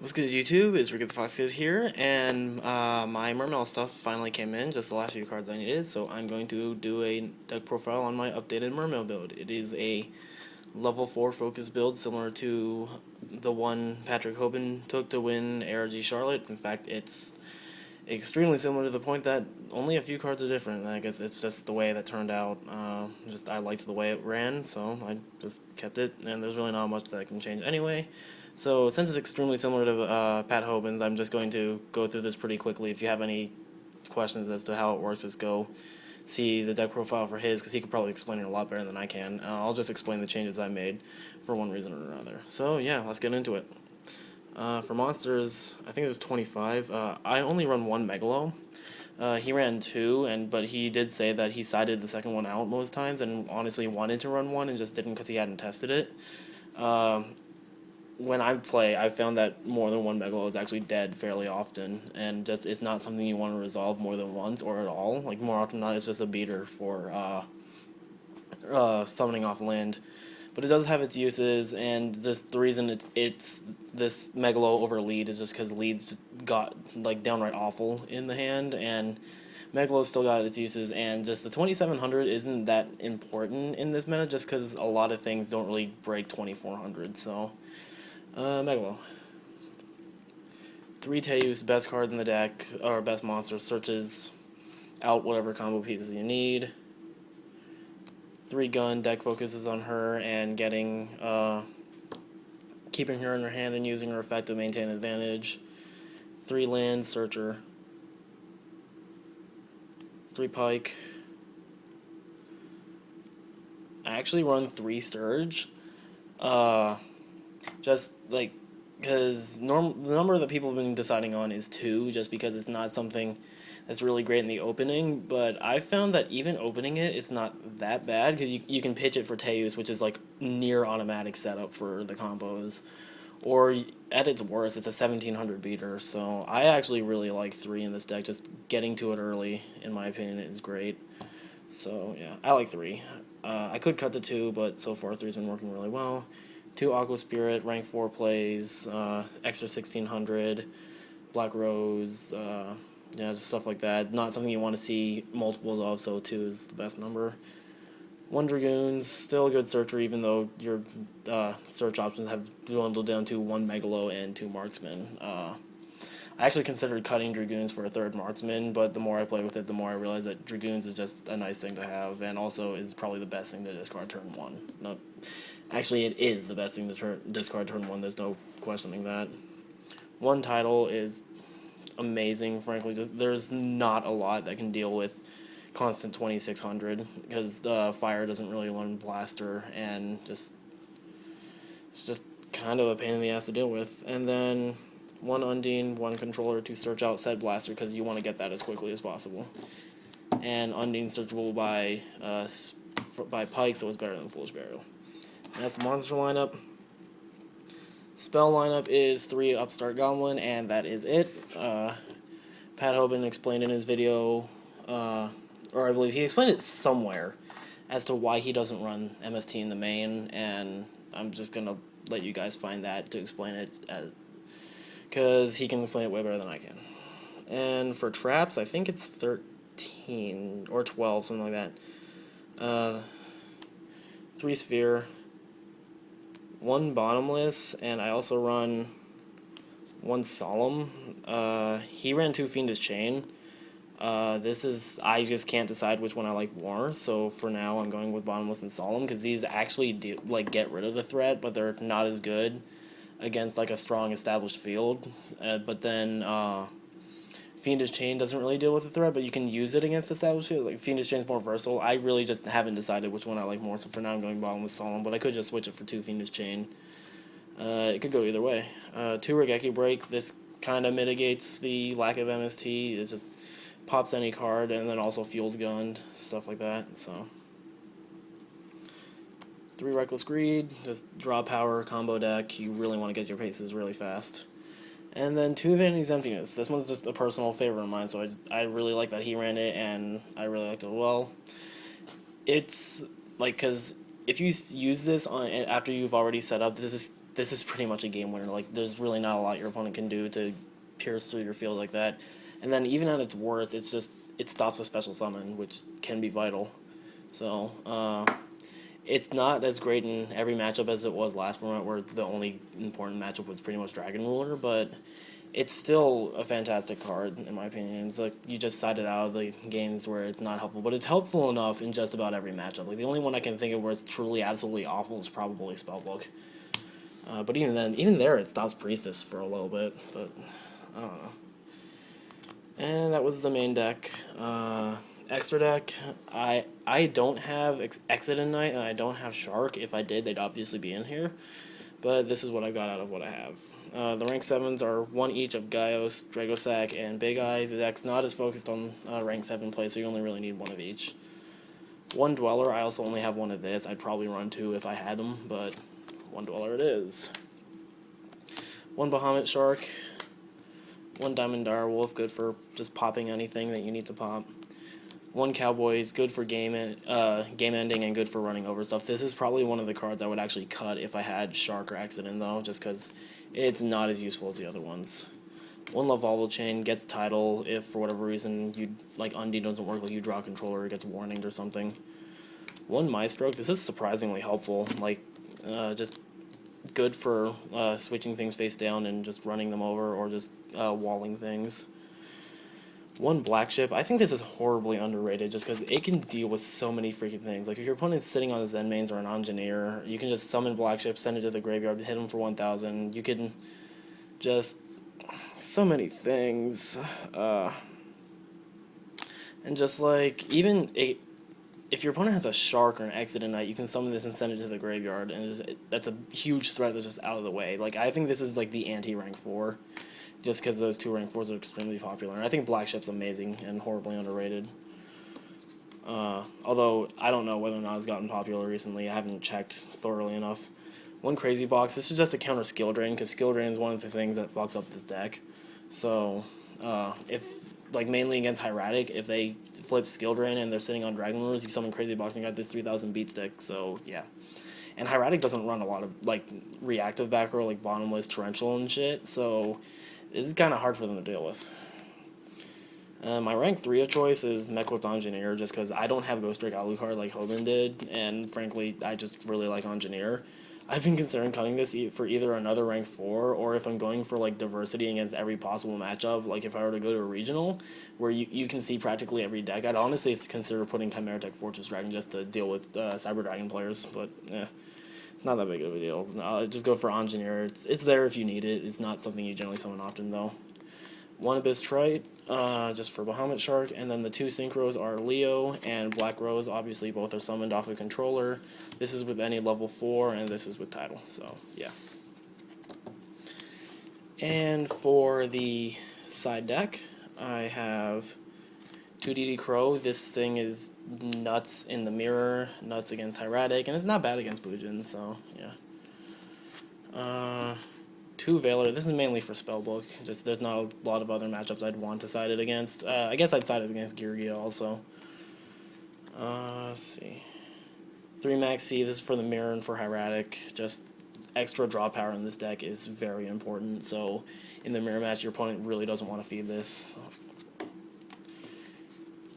What's good, YouTube? It's Ricky the Fox Kid here, and my Mermail stuff finally came in, just the last few cards I needed, so I'm going to do a deck profile on my updated Mermail build. It is a level 4 focus build, similar to the one Patrick Hoban took to win ARG Charlotte. In fact, it's extremely similar to the point that only a few cards are different. I guess it's just the way that turned out. I liked the way it ran, so I just kept it, and there's really not much that can change anyway. So since it's extremely similar to Pat Hoban's, I'm just going to go through this pretty quickly. If you have any questions as to how it works, just go see the deck profile for his, because he could probably explain it a lot better than I can. I'll just explain the changes I made for one reason or another. So yeah, let's get into it. For monsters, I think there's 25. I only run one Megalo. He ran two, but he did say that he sided the second one out most times, and honestly wanted to run one and just didn't because he hadn't tested it. When I play, I found that more than one Megalo is actually dead fairly often, and just it's not something you want to resolve more than once or at all. Like, more often than not, it's just a beater for summoning off land. But it does have its uses, and the reason it's this Megalo over lead is just because leads just got like downright awful in the hand, and Megalo still got its uses, and just the 2700 isn't that important in this meta just because a lot of things don't really break 2400. So Megalo. 3 Teus, best card in the deck, or best monster, searches out whatever combo pieces you need. 3 gun, deck focuses on her and getting, keeping her in her hand and using her effect to maintain advantage. 3 land, searcher. 3 pike. I actually run 3 sturge. Just like, because the number that people have been deciding on is 2, just because it's not something that's really great in the opening, but I found that even opening it, it's not that bad, because you can pitch it for Teus, which is like near automatic setup for the combos, or at its worst, it's a 1700 beater, so I actually really like 3 in this deck. Just getting to it early, in my opinion, is great. So yeah, I like 3. I could cut to 2, but so far 3's been working really well. 2 Aqua Spirit, rank 4 plays, extra 1600, Black Rose, yeah, just stuff like that. Not something you want to see multiples of, so 2 is the best number. 1 Dragoons, still a good searcher, even though your search options have dwindled down to 1 Megalo and 2 Marksmen. I actually considered cutting Dragoons for a 3rd Marksman, but the more I play with it, the more I realize that Dragoons is just a nice thing to have, and also is probably the best thing to discard turn 1. No, actually, it is the best thing to discard turn 1, there's no questioning that. 1 Tidal is amazing, frankly. There's not a lot that can deal with constant 2600, because fire doesn't really learn blaster, and it's just kind of a pain in the ass to deal with. And then 1 Undine, 1 controller to search out said blaster, because you want to get that as quickly as possible. And Undine searchable by Pike, so it's better than Foolish Burial. And that's the monster lineup. Spell lineup is 3 Upstart Goblin, and that is it. Pat Hoban explained in his video, or I believe he explained it somewhere, as to why he doesn't run MST in the main, and I'm just going to let you guys find that to explain it, because he can explain it way better than I can. And for traps, I think it's 13 or 12, something like that. 3 Sphere, 1 Bottomless, and I also run 1 Solemn. He ran 2 Fiendish Chain. I just can't decide which one I like more, so for now I'm going with Bottomless and Solemn, because these actually do, like, get rid of the threat, but they're not as good against like a strong established field. But then Fiendish Chain doesn't really deal with the threat, but you can use it against established field. Like, Fiendish Chain's more versatile. I really just haven't decided which one I like more, so for now I'm going Bottomless Solemn, but I could just switch it for 2 Fiendish Chain. It could go either way. 2 Regeki Break, this kind of mitigates the lack of MST. It just pops any card, and then also fuels gunned, stuff like that. So 3 Reckless Greed, just draw power, combo deck. You really want to get your paces really fast. And then 2 Vanity's Emptiness. This one's just a personal favorite of mine, so I really like that he ran it, and I really liked it well. It's like, because if you use this on after you've already set up, this is this is pretty much a game winner. Like, there's really not a lot your opponent can do to pierce through your field like that. And then even at its worst, it stops a special summon, which can be vital. So, it's not as great in every matchup as it was last format, where the only important matchup was pretty much Dragon Ruler, but it's still a fantastic card, in my opinion. It's like, you just side it out of the games where it's not helpful, but it's helpful enough in just about every matchup. Like, the only one I can think of where it's truly absolutely awful is probably Spellbook. But even then, even there, it stops Priestess for a little bit, but I don't know. And that was the main deck. Extra deck, I don't have Exodus Knight, and I don't have Shark. If I did, they'd obviously be in here. But this is what I got out of what I have. The rank 7s are 1 each of Gaios, Dragosack, and Big Eye. The deck's not as focused on rank 7 play, so you only really need 1 of each. 1 Dweller, I also only have 1 of this. I'd probably run 2 if I had them, but 1 Dweller it is. 1 Bahamut Shark, 1 Diamond Direwolf, good for just popping anything that you need to pop. 1 Cowboy is good for game ending and good for running over stuff. This is probably one of the cards I would actually cut if I had Shark or Accident, though, just because it's not as useful as the other ones. 1 Lavalval Chain gets Tidal if, for whatever reason, Undi doesn't work, like you draw a controller or it gets warninged or something. 1 Maestroke, this is surprisingly helpful, just good for switching things face down and just running them over, or just walling things. 1 Black Ship, I think this is horribly underrated just because it can deal with so many freaking things. Like, if your opponent's sitting on a Zen Mains or an Engineer, you can just summon Black Ship, send it to the graveyard, hit him for 1,000. You can just... so many things. And just like, if your opponent has a Shark or an Exodus Knight, you can summon this and send it to the graveyard, and that's a huge threat that's just out of the way. Like, I think this is like the anti-rank 4. Just because those 2 rank 4s are extremely popular. And I think Black Ship's amazing and horribly underrated. Although, I don't know whether or not it's gotten popular recently. I haven't checked thoroughly enough. 1 Crazy Box. This is just to counter Skill Drain, because Skill Drain is one of the things that fucks up this deck. So, mainly against Hieratic, if they flip Skill Drain and they're sitting on Dragon Rulers, you summon Crazy Box and you got this 3,000 beat stick, so, yeah. And Hieratic doesn't run a lot of, reactive back row, Bottomless, Torrential, and shit, so... this is kind of hard for them to deal with. My rank 3 of choice is Mech-Whipped Engineer, just because I don't have Ghost Drake Alucard like Hoban did, and frankly, I just really like Engineer. I've been considering cutting this for either another rank 4, or if I'm going for diversity against every possible matchup, if I were to go to a regional, where you can see practically every deck, I'd honestly consider putting Chimera Tech Fortress Dragon just to deal with Cyber Dragon players, but it's not that big of a deal. Just go for Engineer. It's there if you need it. It's not something you generally summon often, though. 1 Abyss Trite, just for Bahamut Shark, and then the 2 Synchros are Leo and Black Rose. Obviously, both are summoned off a controller. This is with any level 4, and this is with Tidal, so, yeah. And for the side deck, I have 2 DD Crow. This thing is nuts in the mirror, nuts against Hieratic, and it's not bad against Bujin, so, yeah. 2 Veiler. This is mainly for Spellbook. Just there's not a lot of other matchups I'd want to side it against. I guess I'd side it against Girgia also. Let's see. 3 Maxi. This is for the mirror and for Hieratic. Just extra draw power in this deck is very important, so in the mirror match, your opponent really doesn't want to feed this.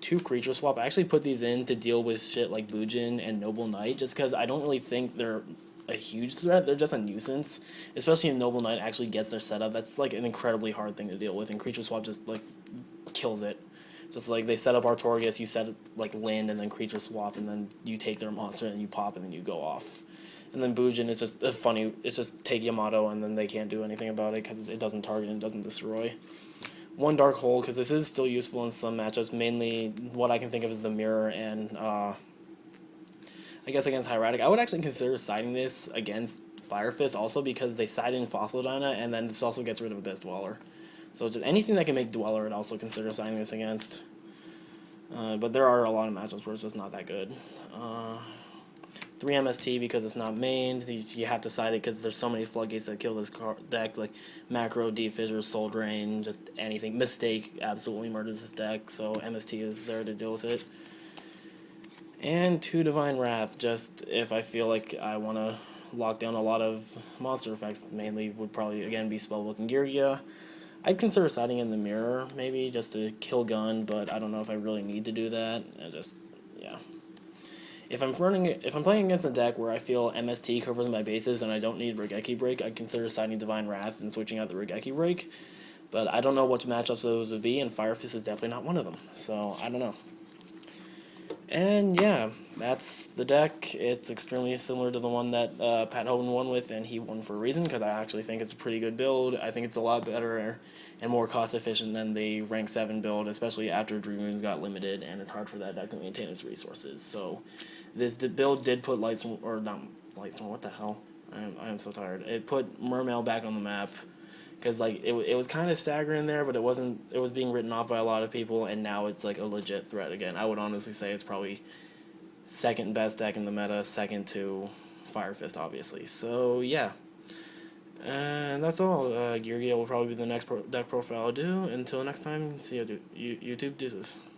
2 Creature Swap. I actually put these in to deal with shit like Bujin and Noble Knight, just because I don't really think they're a huge threat. They're just a nuisance, especially if Noble Knight actually gets their setup. That's an incredibly hard thing to deal with, and Creature Swap just kills it. Just they set up Artorias, you set land and then Creature Swap, and then you take their monster and you pop and then you go off. And then Bujin is just it's just take Yamato and then they can't do anything about it because it doesn't target and doesn't destroy. 1 Dark Hole, because this is still useful in some matchups. Mainly what I can think of is the mirror and I guess against Hieratic. I would actually consider siding this against Fire Fist also, because they side in Fossil Dyna, and then this also gets rid of Abyss Dweller. So just anything that can make Dweller, I'd also consider siding this against. But there are a lot of matchups where it's just not that good. 3 MST because it's not mained. You have to side it because there's so many floodgates that kill this deck, like Macro, Defissure, Soul Drain, just anything. Mistake absolutely murders this deck, so MST is there to deal with it. And 2 Divine Wrath, just if I feel like I want to lock down a lot of monster effects. Mainly would probably again be Spellbook and Geargia. I'd consider siding in the mirror maybe just to kill gun, but I don't know if I really need to do that. Yeah. If I'm playing against a deck where I feel MST covers my bases and I don't need Regeki Break, I'd consider siding Divine Wrath and switching out the Regeki Break. But I don't know which matchups those would be, and Fire Fist is definitely not one of them. So I don't know. And yeah, that's the deck. It's extremely similar to the one that Pat Hogan won with, and he won for a reason, because I actually think it's a pretty good build. I think it's a lot better and more cost efficient than the rank 7 build, especially after Dragoons got limited, and it's hard for that deck to maintain its resources. So this build did put Lightstorm, or not Lightstorm, what the hell? I am so tired. It put Mermail back on the map, because like it was kind of staggering there, but it wasn't. It was being written off by a lot of people, and now it's like a legit threat again. I would honestly say it's probably second best deck in the meta, second to Fire Fist, obviously. So yeah, and that's all. Gear will probably be the next deck profile I'll do. Until next time, see you, YouTube. Deuces.